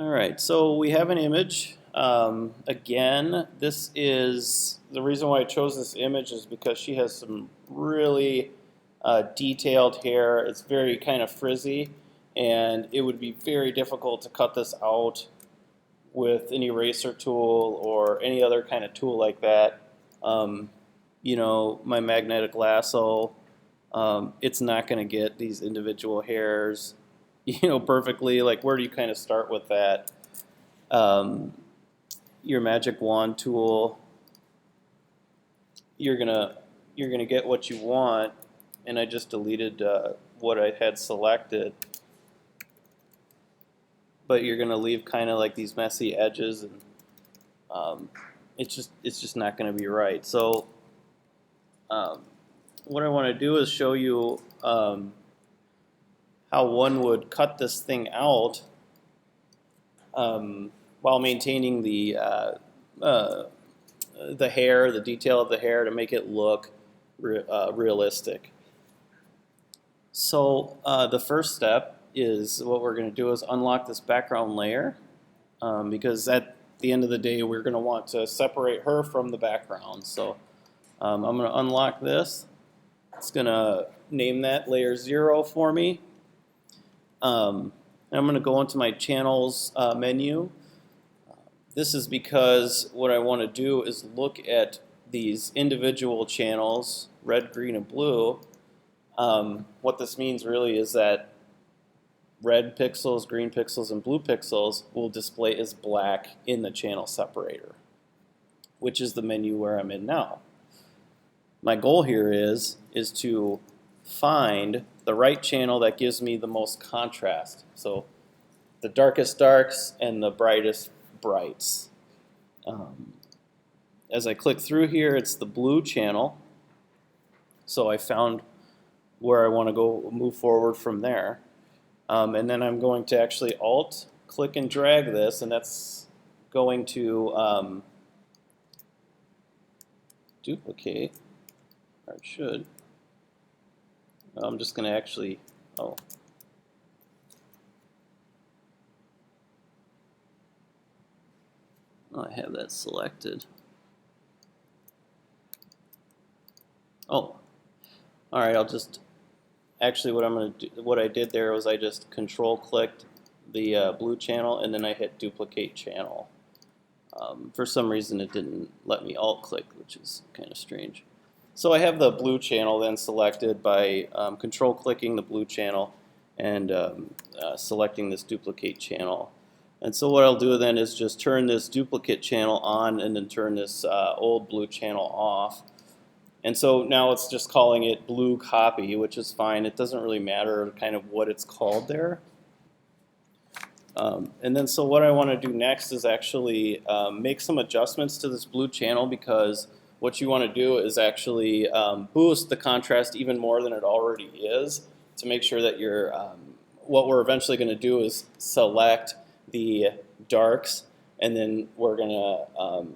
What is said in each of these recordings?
All right, so we have an image. Again, this is the reason why I chose this image is because she has some really detailed hair. It's very kind of frizzy, and it would be very difficult to cut this out with an eraser tool or any other kind of tool like that. Um, my magnetic lasso, it's not going to get these individual hairs, perfectly. Like, where do you kind of start with that? Um, your magic wand tool, you're gonna get what you want, and I just deleted what I had selected. But you're gonna leave kind of like these messy edges, and um, it's just not gonna be right. So um, what I want to do is show you how one would cut this thing out while maintaining uh, the hair, the detail of the hair, to make it look realistic. So the first step is what we're going to do is unlock this background layer, because at the end of the day we're going to want to separate her from the background. So I'm going to unlock this. It's going to name that layer 0 for me. And I'm going to go into my channels menu. This is because what I want to do is look at these individual channels, red, green, and blue. What this means really is that red pixels, green pixels, and blue pixels will display as black in the channel separator, which is the menu where I'm in now. My goal here is to find the right channel that gives me the most contrast. So the darkest darks and the brightest brights. As I click through here, it's the blue channel. So I found where I want to go move forward from there. And then I'm going to actually Alt, click and drag this, and that's going to duplicate, or it should. I'm just going to actually, I have that selected. Oh, all right, I'll just, actually what I'm going to do, what I did there was I just control clicked the blue channel and then I hit duplicate channel. For some reason it didn't let me alt click, which is kind of strange. So I have the blue channel then selected by control clicking the blue channel and selecting this duplicate channel. And so what I'll do then is just turn this duplicate channel on and then turn this old blue channel off. And so now it's just calling it blue copy, which is fine. It doesn't really matter kind of what it's called there. And then so what I want to do next is actually make some adjustments to this blue channel, because what you want to do is actually boost the contrast even more than it already is, to make sure that you're, what we're eventually going to do is select the darks, and then we're going to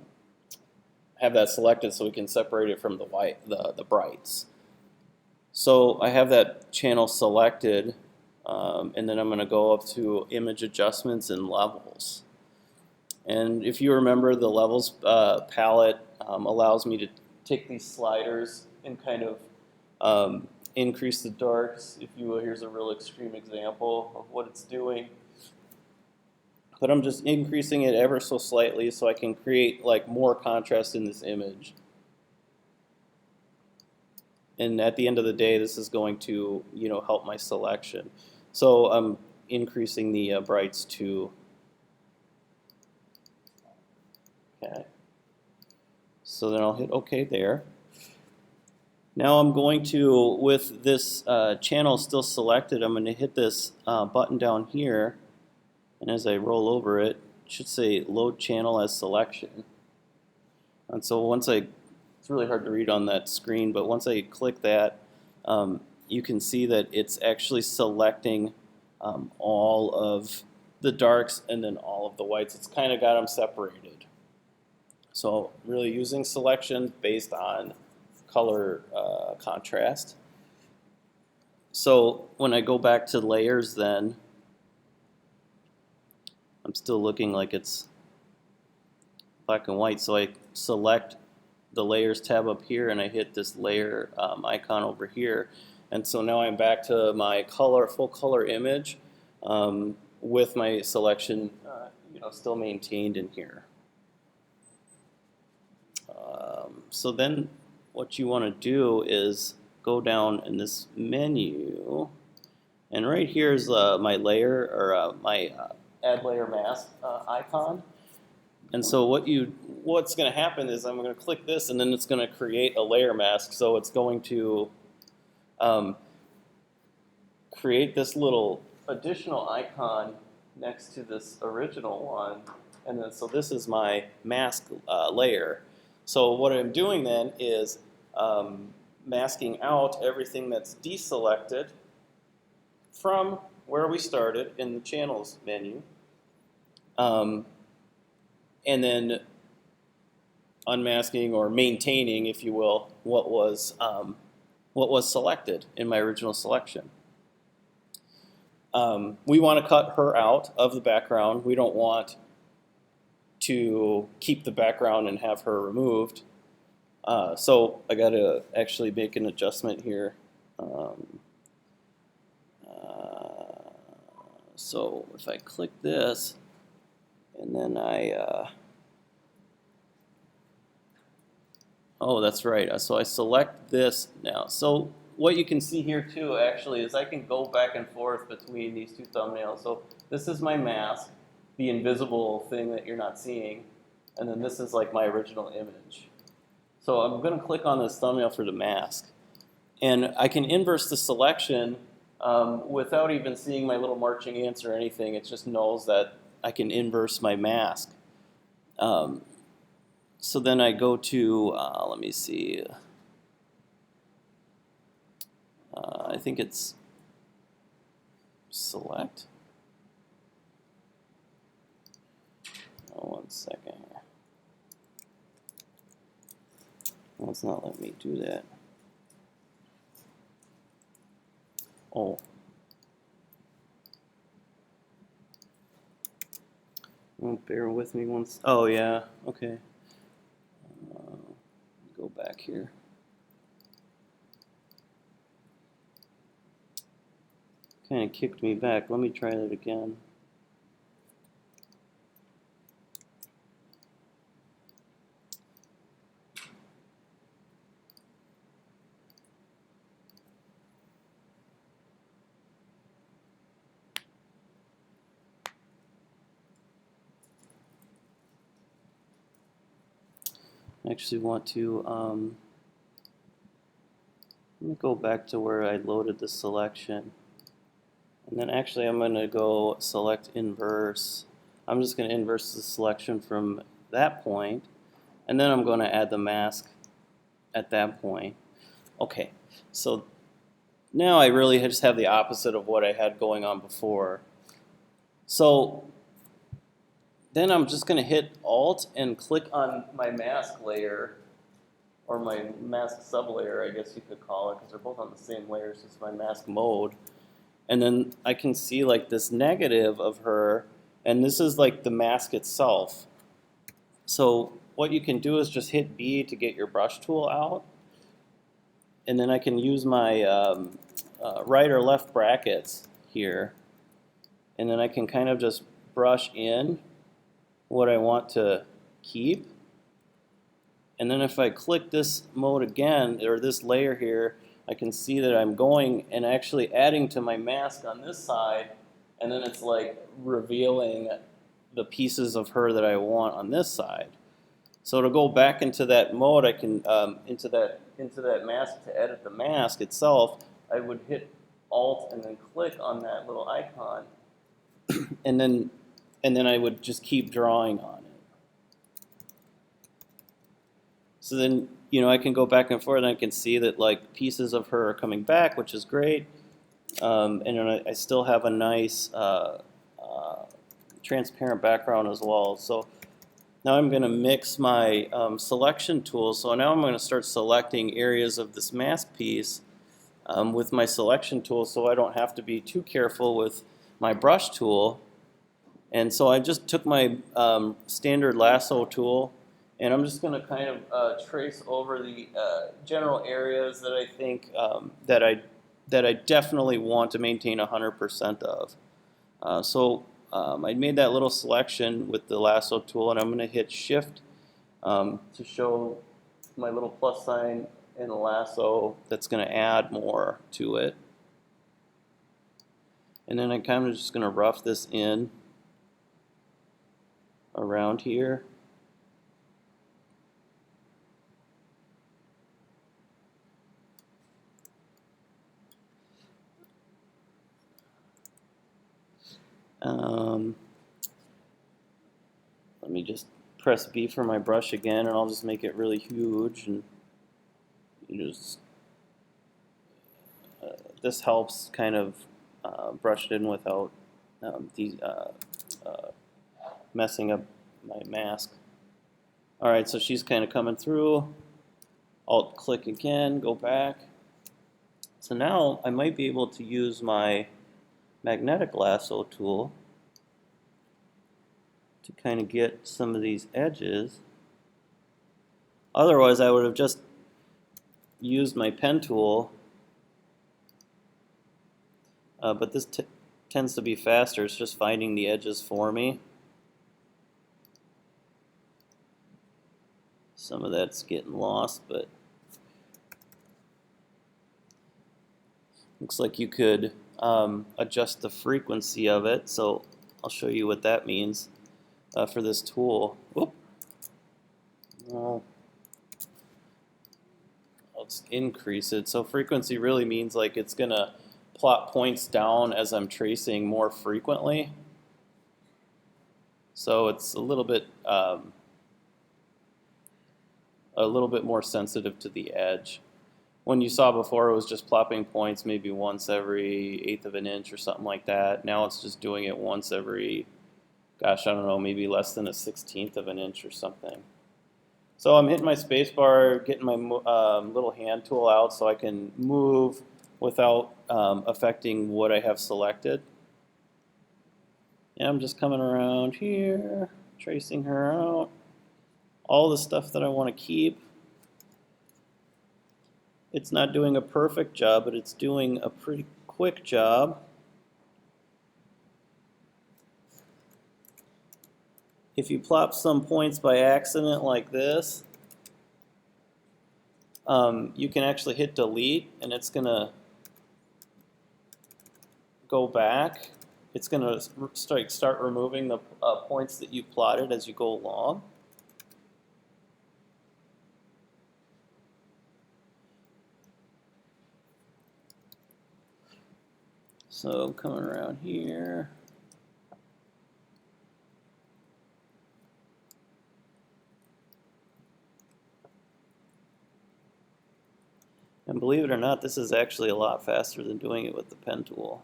have that selected so we can separate it from the white, the brights. So I have that channel selected. And then I'm going to go up to image adjustments and levels. And if you remember, the levels palette allows me to take these sliders and kind of increase the darks. If you will, here's a real extreme example of what it's doing. But I'm just increasing it ever so slightly so I can create like more contrast in this image. And at the end of the day, this is going to help my selection. So I'm increasing the brights to, okay. So then I'll hit OK there. Now I'm going to, with this channel still selected, I'm going to hit this button down here. And as I roll over it, it should say load channel as selection. And so once it's really hard to read on that screen, but once I click that, you can see that it's actually selecting all of the darks and then all of the whites. It's kind of got them separated. So really using selection based on color contrast. So when I go back to layers then, I'm still looking like it's black and white. So I select the layers tab up here and I hit this layer icon over here. And so now I'm back to my color, full color image with my selection still maintained in here. So then what you want to do is go down in this menu, and right here is my layer, or my add layer mask icon. And so what's going to happen is I'm going to click this, and then it's going to create a layer mask. So it's going to create this little additional icon next to this original one, and then so this is my mask layer. So what I'm doing then is masking out everything that's deselected from where we started in the channels menu, and then unmasking or maintaining, if you will, what was selected in my original selection. We want to cut her out of the background. We don't want to keep the background and have her removed. So I got to actually make an adjustment here. So if I click this, and then oh, that's right. So I select this now. So what you can see here too, actually, is I can go back and forth between these two thumbnails. So this is my mask, the invisible thing that you're not seeing, and then this is like my original image. So I'm going to click on this thumbnail for the mask, and I can inverse the selection without even seeing my little marching ants or anything. It just knows that I can inverse my mask. So then I go to, let me see, I think it's select. Oh, 1 second here. Well, it's not letting me do that. Oh. Well, bear with me once. Oh, yeah. Okay. Go back here. Kind of kicked me back. Let me try that again. I actually want to, let me go back to where I loaded the selection. And then actually I'm going to go select inverse. I'm just going to inverse the selection from that point. And then I'm going to add the mask at that point. Okay, so now I really just have the opposite of what I had going on before. So then I'm just going to hit Alt and click on my mask layer, or my mask sublayer, I guess you could call it, because they're both on the same layer, so it's my mask mode. And then I can see like this negative of her, and this is like the mask itself. So what you can do is just hit B to get your brush tool out, and then I can use my right or left brackets here, and then I can kind of just brush in what I want to keep. And then if I click this mode again, or this layer here, I can see that I'm going and actually adding to my mask on this side, and then it's like revealing the pieces of her that I want on this side. So to go back into that mode, I can into that mask to edit the mask itself, I would hit Alt and then click on that little icon, and then I would just keep drawing on it. So then, I can go back and forth, and I can see that like pieces of her are coming back, which is great. And then I still have a nice transparent background as well. So now I'm going to mix my selection tool. So now I'm going to start selecting areas of this mask piece with my selection tool, so I don't have to be too careful with my brush tool. And so I just took my standard lasso tool, and I'm just going to kind of trace over the general areas that I think that I definitely want to maintain 100% of. I made that little selection with the lasso tool, and I'm going to hit Shift to show my little plus sign in the lasso that's going to add more to it. And then I'm kind of just going to rough this in around here. Let me just press B for my brush again, and I'll just make it really huge. And you just this helps kind of brush it in without messing up my mask. All right, so she's kind of coming through. Alt click again, go back. So now I might be able to use my magnetic lasso tool to kind of get some of these edges. Otherwise, I would have just used my pen tool, but this tends to be faster. It's just finding the edges for me. Some of that's getting lost, but looks like you could adjust the frequency of it. So I'll show you what that means for this tool. Whoop. Well, I'll just increase it. So frequency really means like it's going to plot points down as I'm tracing more frequently. So it's a little bit more sensitive to the edge. When you saw before, it was just plopping points maybe once every 1/8 of an inch or something like that. Now it's just doing it once every, gosh, I don't know, maybe less than a 1/16 of an inch or something. So I'm hitting my space bar, getting my little hand tool out so I can move without affecting what I have selected. And I'm just coming around here, tracing her out. All the stuff that I want to keep. It's not doing a perfect job, but it's doing a pretty quick job. If you plop some points by accident like this, you can actually hit delete, and it's going to go back. It's going to start removing the points that you plotted as you go along. So coming around here. And believe it or not, this is actually a lot faster than doing it with the pen tool.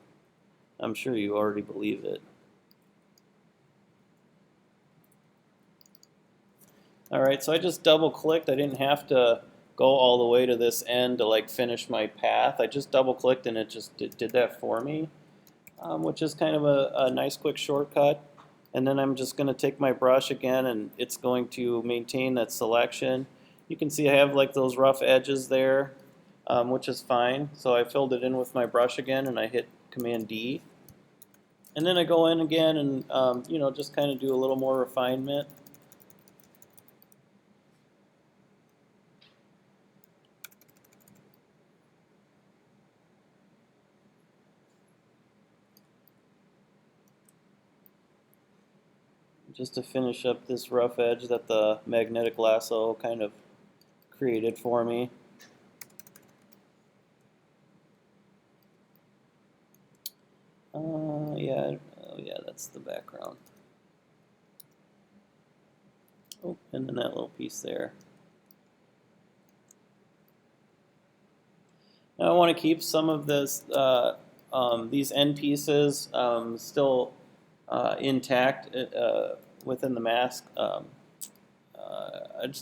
I'm sure you already believe it. All right, so I just double clicked. I didn't have to go all the way to this end to like finish my path. I just double clicked and it just did that for me, which is kind of a nice quick shortcut. And then I'm just going to take my brush again, and it's going to maintain that selection. You can see I have like those rough edges there, which is fine. So I filled it in with my brush again, and I hit Command D. And then I go in again and just kind of do a little more refinement. Just to finish up this rough edge that the magnetic lasso kind of created for me. Yeah, that's the background. Oh, and then that little piece there. Now I want to keep some of this, these end pieces still intact within the mask.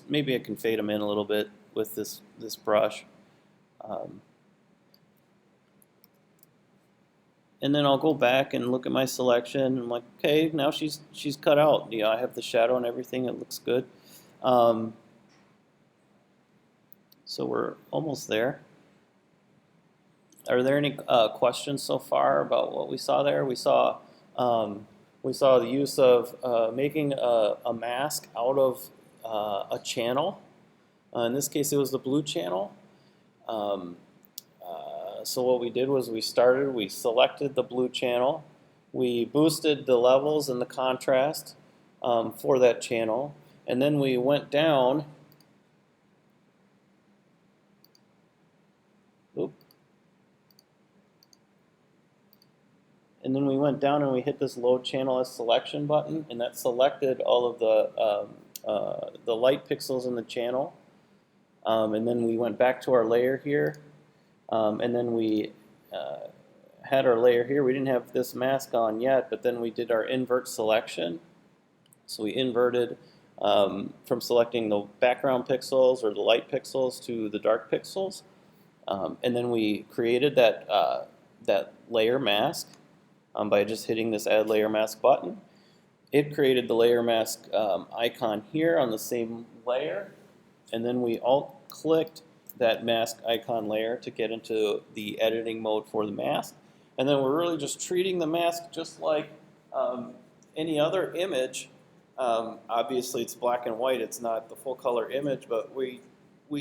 Maybe I can fade them in a little bit with this brush. and then I'll go back and look at my selection, and I'm like, okay, now she's cut out. I have the shadow and everything. It looks good. So we're almost there. Are there any questions so far about what we saw there? We saw the use of making a mask out of a channel. In this case, it was the blue channel. So what we did was we selected the blue channel. We boosted the levels and the contrast for that channel. And then we went down. And then we went down and we hit this load channel as selection button, and that selected all of the light pixels in the channel. And then we went back to our layer here, and then we had our layer here. We didn't have this mask on yet, but then we did our invert selection. So we inverted from selecting the background pixels or the light pixels to the dark pixels. And then we created that layer mask by just hitting this Add Layer Mask button. It created the layer mask icon here on the same layer, and then we alt-clicked that mask icon layer to get into the editing mode for the mask. And then we're really just treating the mask just like any other image. Obviously it's black and white, it's not the full color image, but we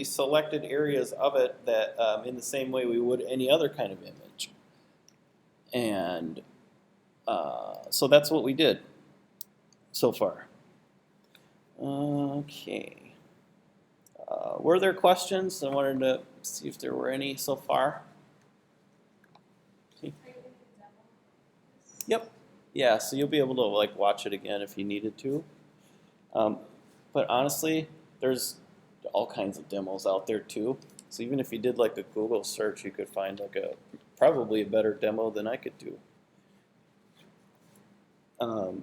selected areas of it that in the same way we would any other kind of image. And so that's what we did so far. Okay. Were there questions? I wanted to see if there were any so far. Yep. Yeah, so you'll be able to like watch it again if you needed to. But honestly, there's all kinds of demos out there too. So even if you did like a Google search, you could find like probably a better demo than I could do.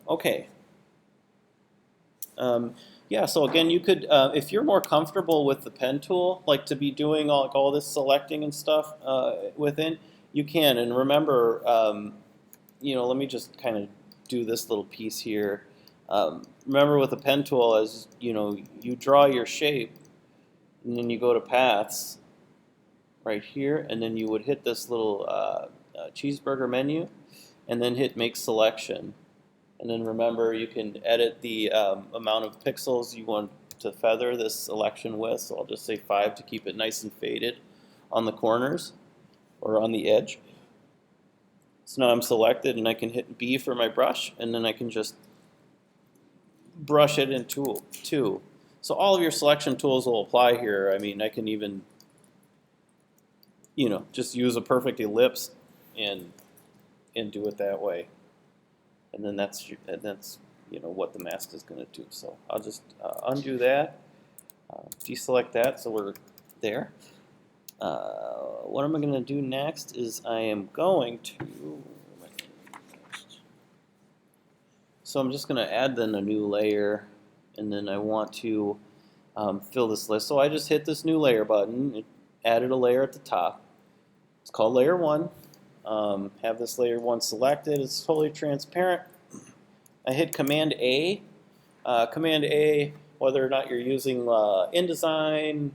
Okay. Yeah, so again, you could, if you're more comfortable with the pen tool, like to be doing all this selecting and stuff within, you can. And remember, let me just kind of do this little piece here. Remember with the pen tool, as you draw your shape, and then you go to paths right here, and then you would hit this little cheeseburger menu, and then hit make selection. And then remember, you can edit the amount of pixels you want to feather this selection with. So I'll just say 5 to keep it nice and faded on the corners or on the edge. So now I'm selected, and I can hit B for my brush, and then I can just brush it in tool 2. So all of your selection tools will apply here. I mean, I can even, just use a perfect ellipse and do it that way. And then that's what the mask is going to do. So I'll just undo that, deselect that, so we're there. What am I going to do next is I am going to, so I'm just going to add then a new layer, and then I want to fill this list. So I just hit this new layer button, it added a layer at the top. It's called layer 1. Have this layer 1 selected. It's totally transparent. I hit Command A. Command A, whether or not you're using InDesign,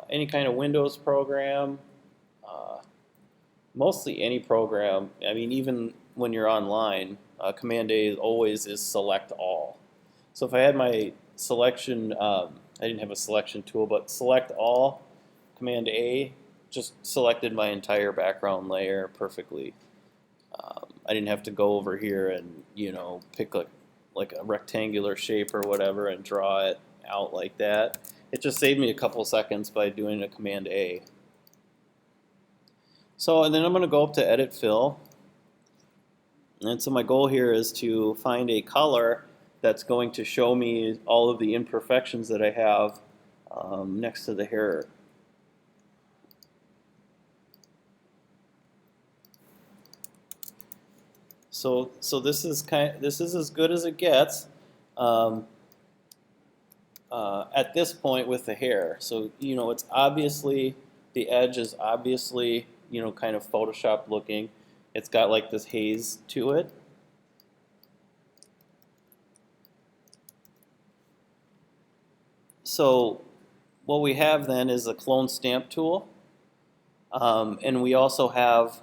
any kind of Windows program, mostly any program. I mean, even when you're online, Command A always is select all. So if I had my selection, I didn't have a selection tool, but select all, Command A, just selected my entire background layer perfectly. I didn't have to go over here and pick like a rectangular shape or whatever and draw it out like that. It just saved me a couple seconds by doing a Command A. So and then I'm going to go up to Edit Fill. And so my goal here is to find a color that's going to show me all of the imperfections that I have next to the hair. So this is as good as it gets at this point with the hair. So it's obviously, the edge is obviously kind of Photoshop looking. it's got like this haze to it. So what we have then is a clone stamp tool, and we also have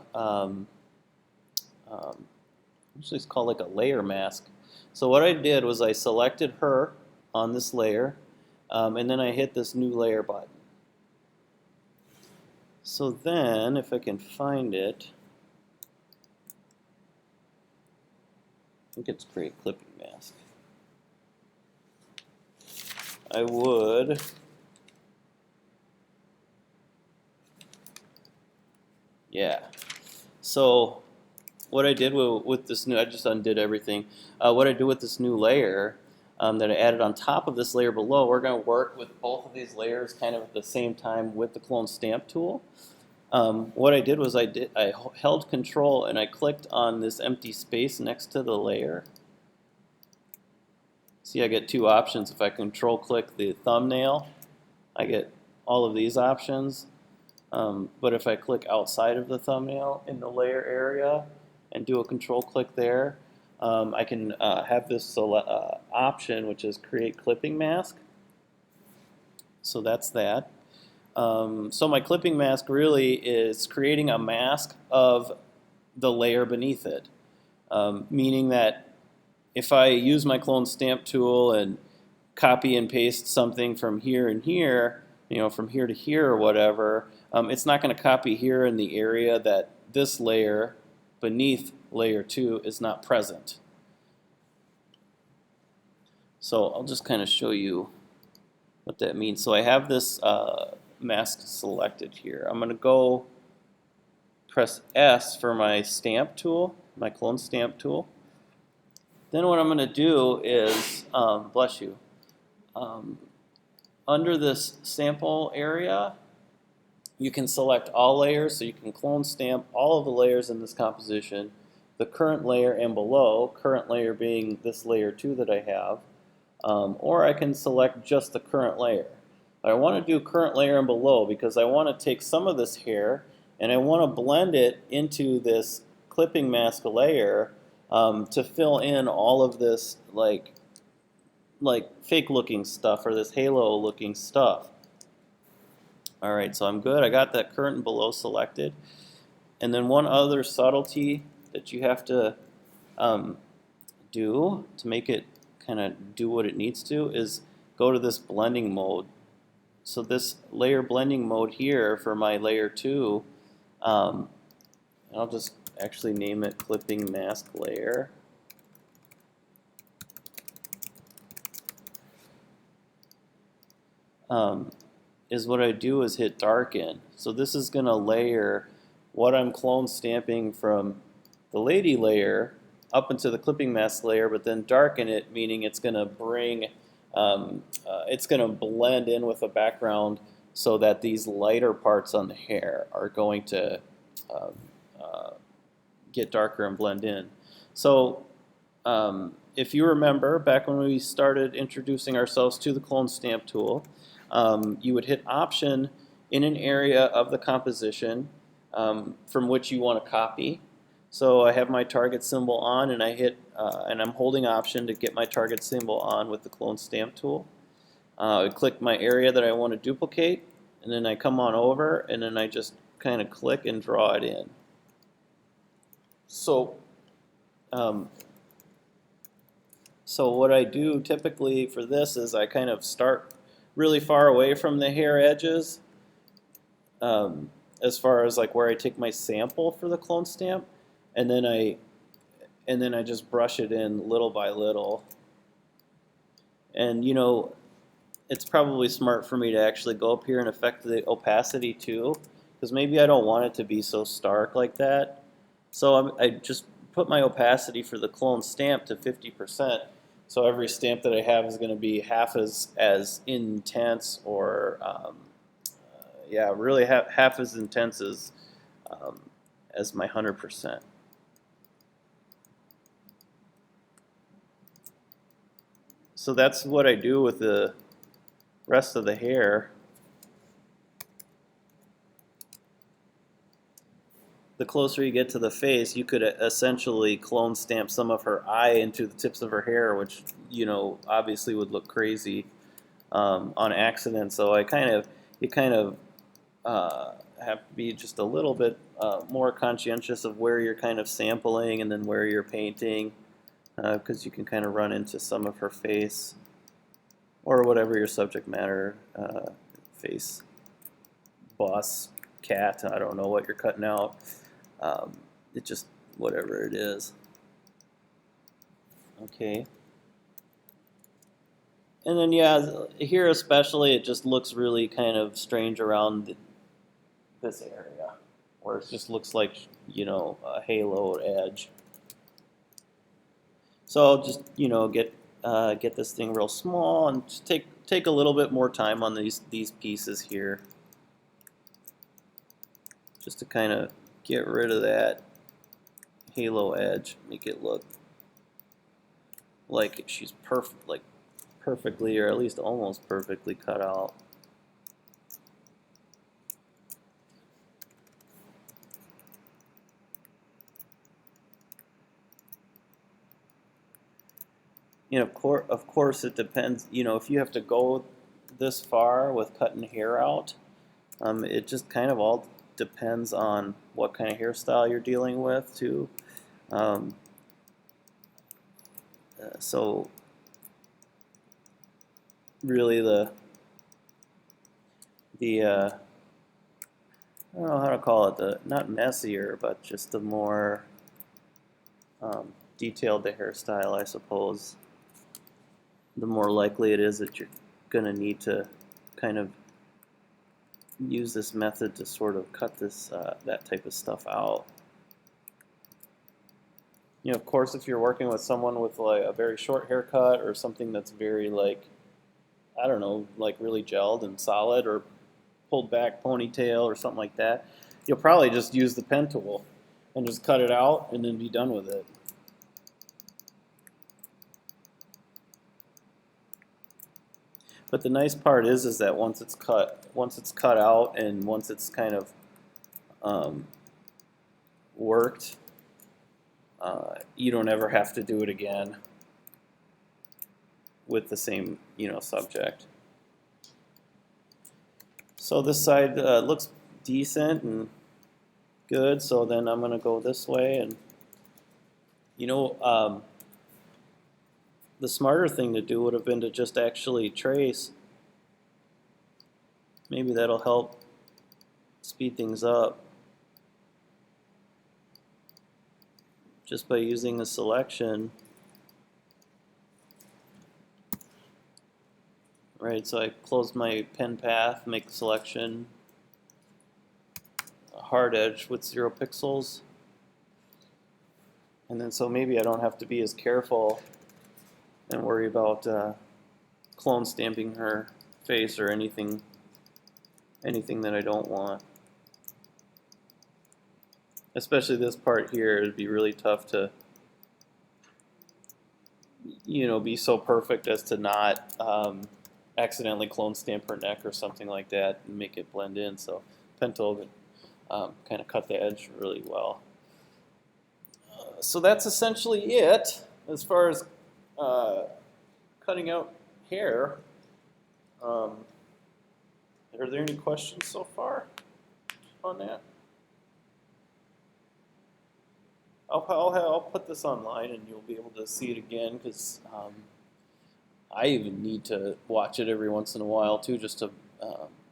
usually it's called like a layer mask. So what I did was I selected her on this layer, and then I hit this new layer button. So then, if I can find it, I think it's create clipping mask. I would So what I did with this new, I just undid everything. What I do with this new layer that I added on top of this layer below, we're going to work with both of these layers kind of at the same time with the clone stamp tool. What I did was I held Control and I clicked on this empty space next to the layer. See, I get two options. If I Control click the thumbnail, I get all of these options. But if I click outside of the thumbnail in the layer area and do a Control click there, I can have this option, which is create clipping mask. So that's that. So my clipping mask really is creating a mask of the layer beneath it, meaning that if I use my clone stamp tool and copy and paste something from here and here, from here to here or whatever, it's not going to copy here in the area that this layer beneath layer 2 is not present. So I'll just kind of show you what that means. So I have this mask selected here. I'm going to go press S for my stamp tool, my clone stamp tool. Then what I'm going to do is, bless you, under this sample area, you can select all layers, so you can clone stamp all of the layers in this composition, the current layer and below, current layer being this layer 2 that I have, or I can select just the current layer. I want to do current layer and below because I want to take some of this hair and I want to blend it into this clipping mask layer to fill in all of this like fake looking stuff or this halo looking stuff. Alright, so I'm good. I got that current and below selected. And then one other subtlety that you have to do to make it kind of do what it needs to is go to this blending mode. So this layer blending mode here for my layer 2, I'll just actually name it clipping mask layer. Is what I do is hit darken. So this is going to layer what I'm clone stamping from the lady layer up into the clipping mask layer, but then darken it, meaning it's going to bring, it's going to blend in with the background so that these lighter parts on the hair are going to get darker and blend in. So if you remember, back when we started introducing ourselves to the clone stamp tool, you would hit Option in an area of the composition from which you want to copy. So I have my target symbol on, and I hit, and I'm holding Option to get my target symbol on with the clone stamp tool. I click my area that I want to duplicate, and then I come on over, and then I just kind of click and draw it in. So, so what I do typically for this is I kind of start really far away from the hair edges, as far as like where I take my sample for the clone stamp, and then I just brush it in little by little. And it's probably smart for me to actually go up here and affect the opacity too, because maybe I don't want it to be so stark like that. So I just put my opacity for the clone stamp to 50%. So every stamp that I have is going to be half as intense, or yeah, really half as intense as my 100%. So that's what I do with the rest of the hair. the closer you get to the face, you could essentially clone stamp some of her eye into the tips of her hair, which, you know, obviously would look crazy on accident. So you kind of have to be just a little bit more conscientious of where you're kind of sampling and then where you're painting, because you can kind of run into some of her face or whatever your subject matter, face, boss, cat, I don't know what you're cutting out. It just, whatever it is. Okay. And then, yeah, here especially, it just looks really kind of strange around this area, where it just looks like, you know, a halo edge. So just, you know, get this thing real small and just take a little bit more time on these pieces here, just to kind of get rid of that halo edge, make it look like she's perfectly, or at least almost perfectly cut out. You know, of course, it depends. You know, if you have to go this far with cutting hair out, it just kind of all depends on what kind of hairstyle you're dealing with, too. So really I don't know how to call it, not messier, but just the more detailed the hairstyle, I suppose, the more likely it is that you're going to need to kind of use this method to sort of cut this that type of stuff out. You know, of course, if you're working with someone with like a very short haircut or something that's very, like, I don't know, like really gelled and solid, or pulled back ponytail or something like that, you'll probably just use the pen tool and just cut it out and then be done with it. But the nice part is that once it's cut out and once it's kind of worked, you don't ever have to do it again with the same, you know, subject. So this side looks decent and good, so then I'm going to go this way. And, you know, the smarter thing to do would have been to just actually trace. Maybe that'll help speed things up. Just by using a selection. Right, so I close my pen path, make the selection, a hard edge with 0 pixels. And then so maybe I don't have to be as careful and worry about clone stamping her face or anything that I don't want. Especially this part here, it'd be really tough to, you know, be so perfect as to not accidentally clone stamp her neck or something like that and make it blend in. So pen tool would kind of cut the edge really well. So that's essentially it as far as cutting out hair. Are there any questions so far on that? I'll put this online and you'll be able to see it again, because I even need to watch it every once in a while too, just to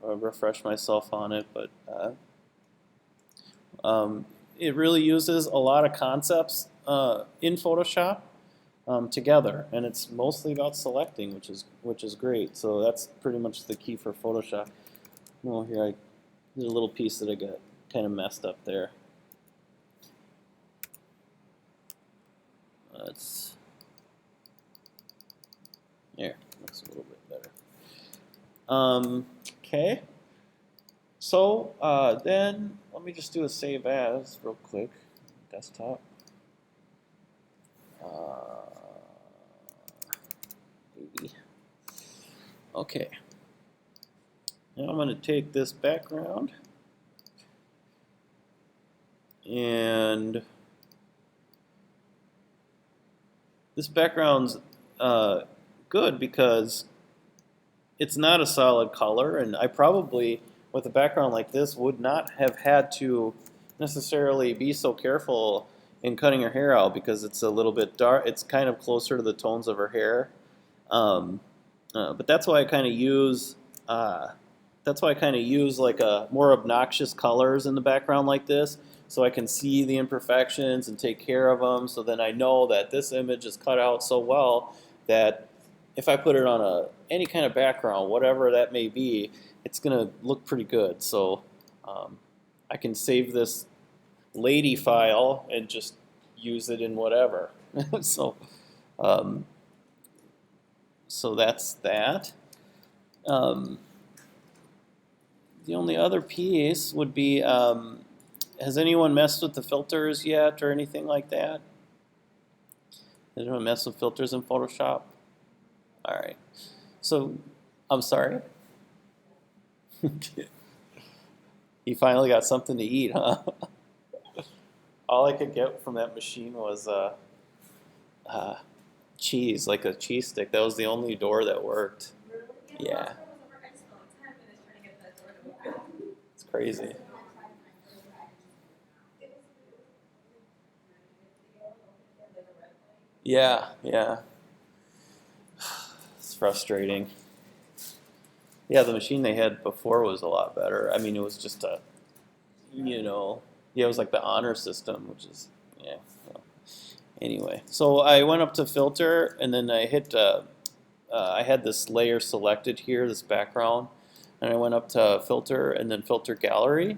refresh myself on it. But it really uses a lot of concepts in Photoshop together, and it's mostly about selecting, which is great. So that's pretty much the key for Photoshop. Well, here I did a little piece that I got kind of messed up there. Let's, there, looks a little bit better. Okay, so then let me just do a save as real quick. Desktop. Baby. Okay. Now I'm going to take this background And this background's good because it's not a solid color, and I probably, with a background like this, would not have had to necessarily be so careful in cutting her hair out because it's a little bit dark. It's kind of closer to the tones of her hair. Um, but that's why I kind of use like a more obnoxious colors in the background like this, so I can see the imperfections and take care of them. So then I know that this image is cut out so well that if I put it on any kind of background, whatever that may be, it's gonna look pretty good. So I can save this lady file and just use it in whatever. so um, so that's that. Um, the only other piece would be, has anyone messed with the filters yet or anything like that? Has anyone messed with filters in Photoshop? All right. So, I'm sorry. You finally got something to eat, huh? All I could get from that machine was cheese, like a cheese stick. That was the only door that worked. Yeah. It's crazy. Yeah, yeah. It's frustrating. Yeah, the machine they had before was a lot better. I mean, it was just you know, yeah, it was like the honor system, which is, yeah. Well, anyway, so I went up to filter, and then I hit, I had this layer selected here, this background, and I went up to filter and then filter gallery.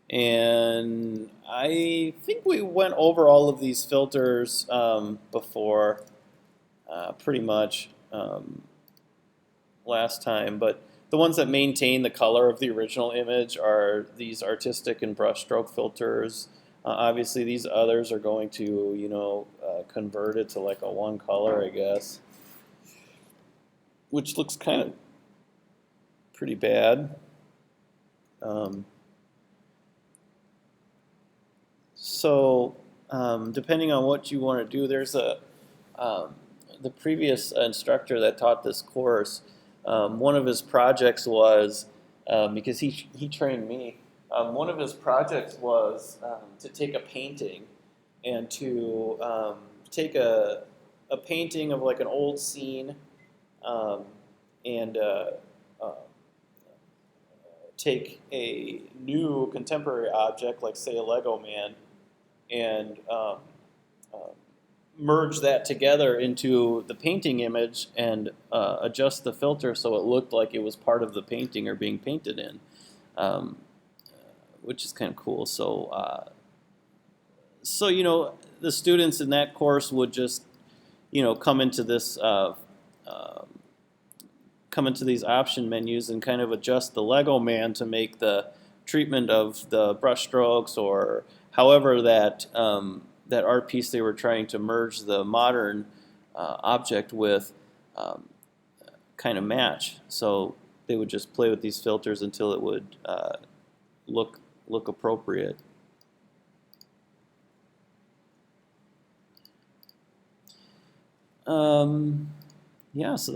And I think we went over all of these filters before, pretty much last time, but the ones that maintain the color of the original image are these artistic and brushstroke filters. Obviously, these others are going to, convert it to like a one color, I guess, which looks kind of pretty bad. Um, depending on what you want to do, there's the previous instructor that taught this course. One of his projects was, because he trained me. One of his projects was to take a painting and to take a painting of like an old scene, um, and take a new contemporary object, like say a Lego man, and uh, merge that together into the painting image and adjust the filter so it looked like it was part of the painting or being painted in, um, which is kind of cool. So the students in that course would just come into this come into these option menus and kind of adjust the Lego man to make the treatment of the brush strokes or however that art piece they were trying to merge the modern object with kind of match. So they would just play with these filters until it would look appropriate. Yeah, so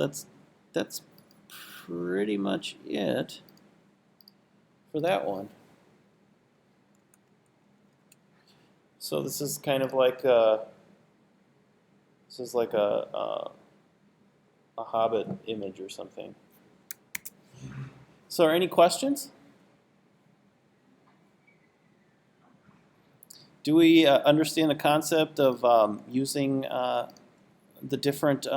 that's pretty much it for that one. So this is kind of like this is like a Hobbit image or something. So, are any questions? Do we understand the concept of using the different